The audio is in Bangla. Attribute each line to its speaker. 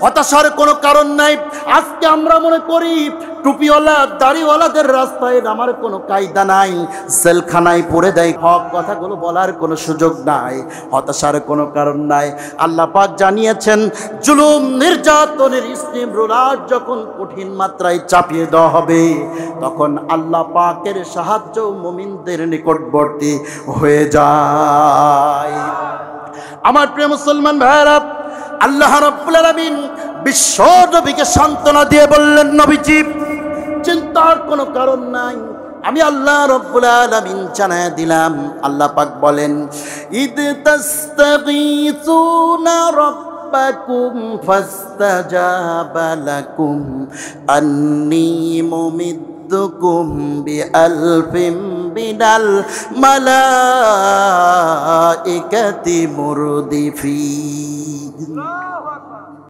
Speaker 1: হতাশার কোনো কারণ নাই। আজকে আমরা মনে করি টুপিওয়ালা দাড়িওয়ালাদের রাস্তায় নামার কোনো কায়দা নাই, জেলখানায় পড়ে দেয়, হক কথাগুলো বলার কোনো সুযোগ নাই। হতাশার কোনো কারণ নাই। আল্লাহ পাক জানিয়েছেন, জুলুম নির্যাতনের স্টিম রোলার যখন কঠিন মাত্রায় চাপিয়ে দেওয়া হবে, তখন আল্লাহ পাকের সাহায্য মুমিনদের নিকটবর্তী হয়ে যায়। আমার প্রিয় মুসলমান ভাইরা, আল্লাহ রাব্বুল আলামিন বিশ্ব নবীকে সান্ত্বনা দিয়ে বললেন, নবীজি চিন্তার কোনো কারণ নাই, আমি আল্লাহ রাব্বুল আলামিন জানায় দিলাম। আল্লাহ পাক বলেন, ইদ তাস্তাগীসুনা রাব্বাকুম ফাস্তাজাবা লাকুম আন্নী মুমিদ্দুকুম বিআলফিম মিনাল মালাইকাতি মুরদিফিন।